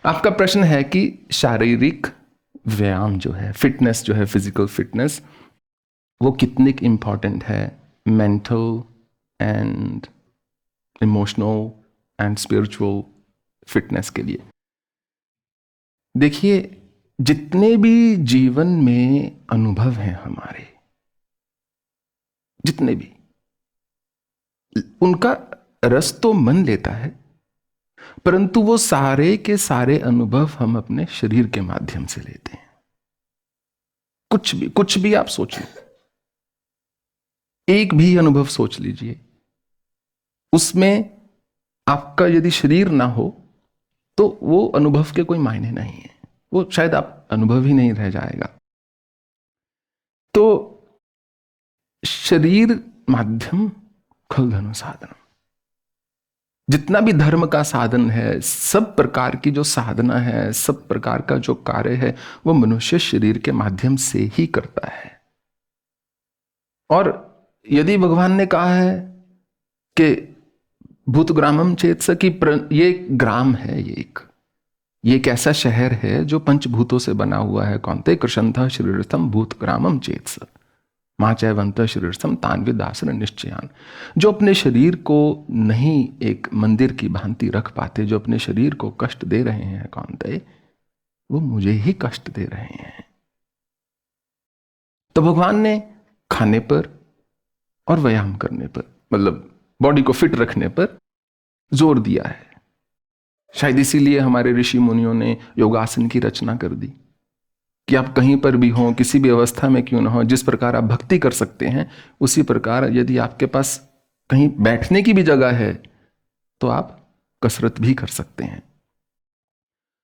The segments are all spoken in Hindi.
आपका प्रश्न है कि शारीरिक व्यायाम जो है, फिटनेस जो है, फिजिकल फिटनेस, वो कितनी इंपॉर्टेंट है mental and emotional and spiritual fitness के लिए। देखिए, जितने भी जीवन में अनुभव हैं हमारे, जितने भी, उनका रस तो मन लेता है, परंतु वो सारे के सारे अनुभव हम अपने शरीर के माध्यम से लेते हैं। कुछ भी आप सोच लो, एक भी अनुभव सोच लीजिए, उसमें आपका यदि शरीर ना हो तो वो अनुभव के कोई मायने नहीं है, वो शायद आप अनुभव ही नहीं रह जाएगा। तो शरीर माध्यम खल धनु साधन, जितना भी धर्म का साधन है, सब प्रकार की जो साधना है, सब प्रकार का जो कार्य है, वो मनुष्य शरीर के माध्यम से ही करता है। और यदि भगवान ने कहा है कि भूत ग्रामम चेतस, कि ये ग्राम है, ये एक ऐसा शहर है जो पंचभूतों से बना हुआ है। कौनते कृष्णतः शरीरस्थम भूत ग्रामम चेतस मां चैवंत शरीरस्थम तान्विदासन निश्चयान। जो अपने शरीर को नहीं एक मंदिर की भांति रख पाते, जो अपने शरीर को कष्ट दे रहे हैं कौनते, वो मुझे ही कष्ट दे रहे हैं। तो भगवान ने खाने पर और व्यायाम करने पर, मतलब बॉडी को फिट रखने पर जोर दिया है। शायद इसीलिए हमारे ऋषि मुनियों ने योगासन की रचना कर दी कि आप कहीं पर भी हों, किसी भी अवस्था में क्यों ना हो, जिस प्रकार आप भक्ति कर सकते हैं, उसी प्रकार यदि आपके पास कहीं बैठने की भी जगह है तो आप कसरत भी कर सकते हैं।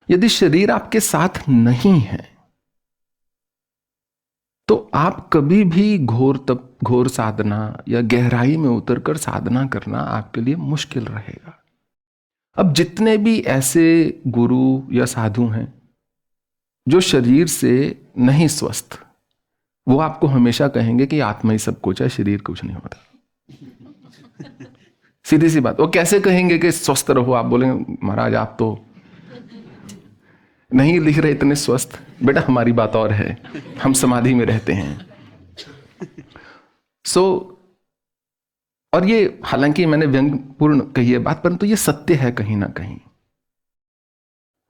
यदि शरीर आपके साथ नहीं है तो आप कभी भी घोर साधना या गहराई में उतरकर साधना करना आपके लिए मुश्किल रहेगा। अब जितने भी ऐसे गुरु या साधु हैं जो शरीर से नहीं स्वस्थ, वो आपको हमेशा कहेंगे कि आत्मा ही सब कुछ है, शरीर कुछ नहीं होता। सीधी सी बात। वो कैसे कहेंगे कि स्वस्थ रहो? आप बोलेंगे महाराज आप तो नहीं लिख रहे इतने स्वस्थ। बेटा हमारी बात और है, हम समाधि में रहते हैं। और ये हालांकि मैंने व्यंग्यपूर्ण कही है बात, परंतु ये सत्य है कहीं ना कहीं।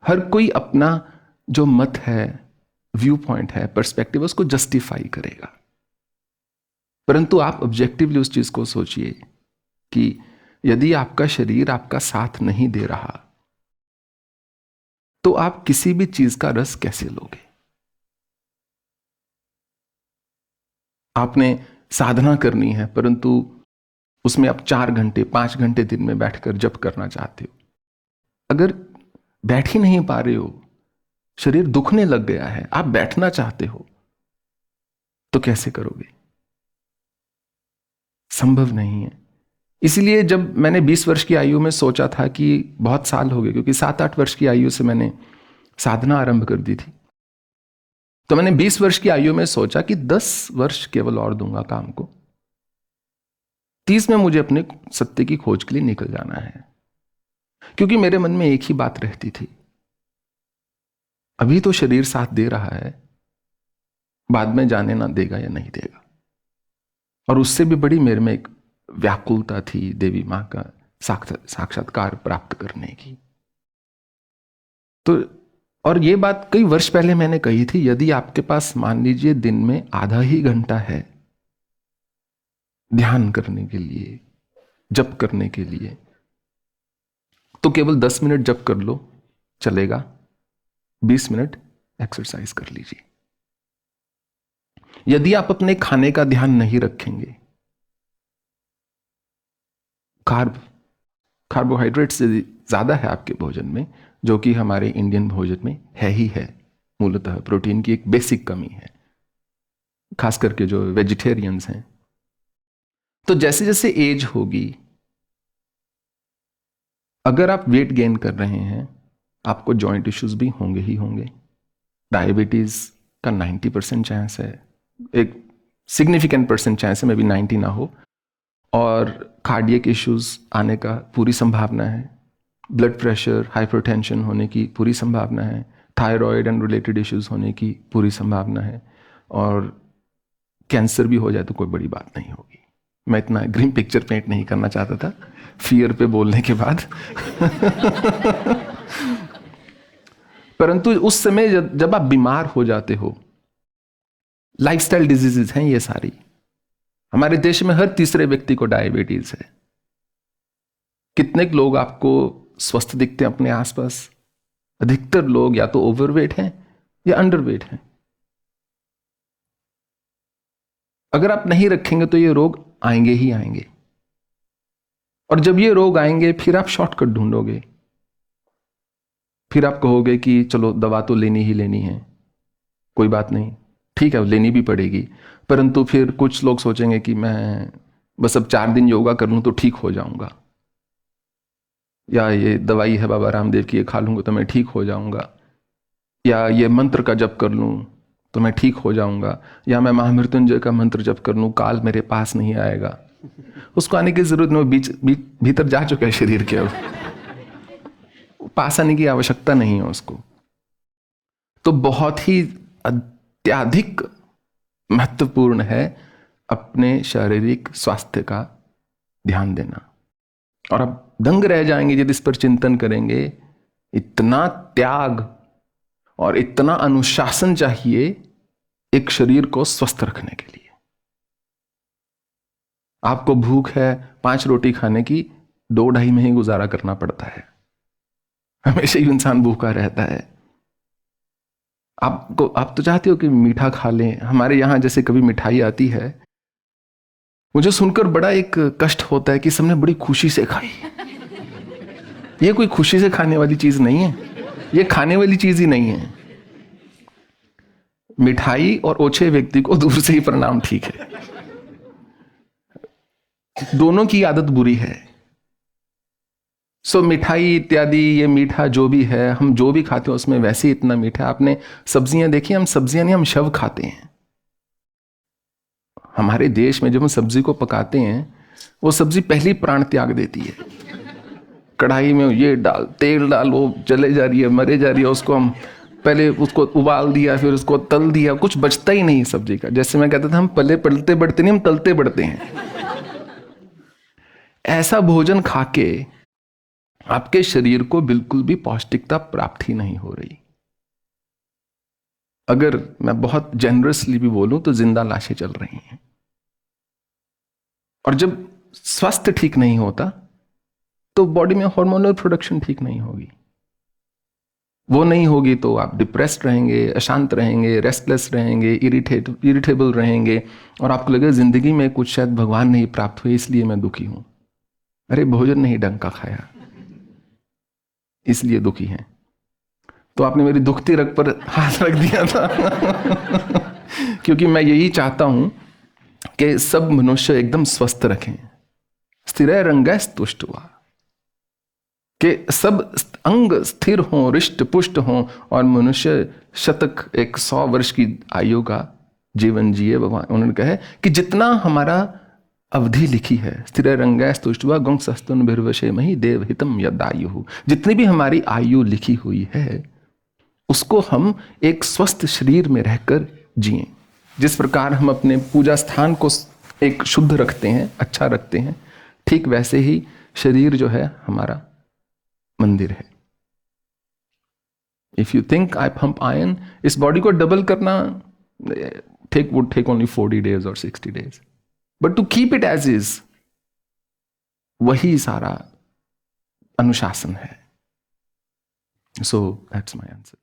हर कोई अपना जो मत है, व्यू पॉइंट है, पर्सपेक्टिव, उसको जस्टिफाई करेगा। परंतु आप ऑब्जेक्टिवली उस चीज को सोचिए कि यदि आपका शरीर आपका साथ नहीं दे रहा तो आप किसी भी चीज का रस कैसे लोगे? आपने साधना करनी है, परंतु उसमें आप 4 घंटे 5 घंटे दिन में बैठकर जप करना चाहते हो, अगर बैठ ही नहीं पा रहे हो, शरीर दुखने लग गया है, आप बैठना चाहते हो, तो कैसे करोगे? संभव नहीं है। इसलिए जब मैंने 20 वर्ष की आयु में सोचा था कि बहुत साल हो गए, क्योंकि 7-8 वर्ष की आयु से मैंने साधना आरंभ कर दी थी, तो मैंने 20 वर्ष की आयु में सोचा कि 10 वर्ष केवल और दूंगा काम को, 30 में मुझे अपने सत्य की खोज के लिए निकल जाना है। क्योंकि मेरे मन में एक ही बात रहती थी, अभी तो शरीर साथ दे रहा है, बाद में जाने ना देगा या नहीं देगा। और उससे भी बड़ी मेरे में एक व्याकुलता थी देवी मां का साक्षात्कार प्राप्त करने की। तो और ये बात कई वर्ष पहले मैंने कही थी, यदि आपके पास मान लीजिए दिन में आधा ही घंटा है ध्यान करने के लिए, जप करने के लिए, तो केवल 10 मिनट जप कर लो, चलेगा। 20 मिनट एक्सरसाइज कर लीजिए। यदि आप अपने खाने का ध्यान नहीं रखेंगे, कार्बोहाइड्रेट से ज्यादा है आपके भोजन में, जो कि हमारे इंडियन भोजन में है ही है, मूलतः प्रोटीन की एक बेसिक कमी है, खास करके जो वेजिटेरियंस हैं। तो जैसे जैसे एज होगी, अगर आप वेट गेन कर रहे हैं, आपको जॉइंट इश्यूज भी होंगे ही होंगे। डायबिटीज का 90% चांस है, एक सिग्निफिकेंट परसेंट चांस है, मे बी 90 ना हो, और कार्डियक इश्यूज आने का पूरी संभावना है। ब्लड प्रेशर, हाइपरटेंशन होने की पूरी संभावना है, थायराइड एंड रिलेटेड इश्यूज होने की पूरी संभावना है, और कैंसर भी हो जाए तो कोई बड़ी बात नहीं होगी। मैं इतना ग्रीन पिक्चर पेंट नहीं करना चाहता था फियर पे बोलने के बाद परंतु उस समय जब आप बीमार हो जाते हो, लाइफस्टाइल डिजीजेस हैं ये सारी। हमारे देश में हर तीसरे व्यक्ति को डायबिटीज है। कितने लोग आपको स्वस्थ दिखते हैं अपने आसपास? अधिकतर लोग या तो ओवरवेट हैं या अंडरवेट हैं। अगर आप नहीं रखेंगे तो ये रोग आएंगे ही आएंगे, और जब ये रोग आएंगे फिर आप शॉर्टकट ढूंढोगे, फिर आप कहोगे कि चलो दवा तो लेनी ही लेनी है, कोई बात नहीं, ठीक है लेनी भी पड़ेगी। परंतु फिर कुछ लोग सोचेंगे कि मैं बस अब 4 दिन योगा कर लूं तो ठीक हो जाऊंगा, या ये दवाई है बाबा रामदेव की, ये खा लूंगा तो मैं ठीक हो जाऊंगा, या ये मंत्र का जप कर लूं तो मैं ठीक हो जाऊंगा, या मैं महामृत्युंजय का मंत्र जप कर लूं काल मेरे पास नहीं आएगा। उसको आने की जरूरत नहीं, भीतर जा चुका है शरीर के, अब पास आने की आवश्यकता नहीं है उसको। तो बहुत ही अत्यधिक महत्वपूर्ण है अपने शारीरिक स्वास्थ्य का ध्यान देना। और अब दंग रह जाएंगे यदि इस पर चिंतन करेंगे। इतना त्याग और इतना अनुशासन चाहिए एक शरीर को स्वस्थ रखने के लिए। आपको भूख है 5 रोटी खाने की, 2-2.5 में ही गुजारा करना पड़ता है। हमेशा ही इंसान भूखा रहता है। आप तो चाहते हो कि मीठा खा लें। हमारे यहां जैसे कभी मिठाई आती है, मुझे सुनकर बड़ा एक कष्ट होता है कि सबने बड़ी खुशी से खाई। ये कोई खुशी से खाने वाली चीज नहीं है, ये खाने वाली चीज ही नहीं है। मिठाई और ओछे व्यक्ति को दूर से ही प्रणाम ठीक है, दोनों की आदत बुरी है। सो मिठाई इत्यादि, ये मीठा जो भी है, हम जो भी खाते हैं उसमें वैसे ही इतना मीठा। आपने सब्जियां देखी, हम सब्जियां नहीं, हम शव खाते हैं। हमारे देश में जब हम सब्जी को पकाते हैं, वो सब्जी पहली प्राण त्याग देती है। कढ़ाई में ये डाल, तेल डाल, वो जले जा रही है, मरे जा रही है। उसको हम पहले उसको उबाल दिया, फिर उसको तल दिया, कुछ बचता ही नहीं सब्जी का। जैसे मैं कहता था, हम पले पलते बढ़ते नहीं, हम तलते बढ़ते हैं। ऐसा भोजन खाके आपके शरीर को बिल्कुल भी पौष्टिकता प्राप्त ही नहीं हो रही। अगर मैं बहुत जेनरसली भी बोलूं तो जिंदा लाशें चल रही हैं। और जब स्वास्थ्य ठीक नहीं होता तो बॉडी में हार्मोनल प्रोडक्शन ठीक नहीं होगी। वो नहीं होगी तो आप डिप्रेस्ड रहेंगे, अशांत रहेंगे, रेस्टलेस रहेंगे, इरिटेबल रहेंगे, और आपको लगेगा जिंदगी में कुछ शायद भगवान नहीं प्राप्त हुए इसलिए मैं दुखी हूं। अरे भोजन नहीं ढंग का खाया इसलिए दुखी हैं। तो आपने मेरी दुखती रग पर हाथ रख दिया था क्योंकि मैं यही चाहता हूं कि सब मनुष्य एकदम स्वस्थ रखें, स्थिर रंगै तुष्ट हुआ, कि सब अंग स्थिर हों, रिष्ट पुष्ट हों, और मनुष्य शतक 100 वर्ष की आयु का जीवन जिए। भगवान उन्होंने कहा है कि जितना हमारा अवधि लिखी है, स्थिर रंगै तुष्टवा गुंग सस्तुन भिर्वशे मही देवहितम यदायु, जितनी भी हमारी आयु लिखी हुई है उसको हम एक स्वस्थ शरीर में रहकर जिएं। जिस प्रकार हम अपने पूजा स्थान को एक शुद्ध रखते हैं, अच्छा रखते हैं, ठीक वैसे ही शरीर जो है हमारा मंदिर है। If you think I pump iron, इस बॉडी को डबल करना would take only 40 days or 60 days, but to keep it as is, वही सारा अनुशासन है। So that's my answer.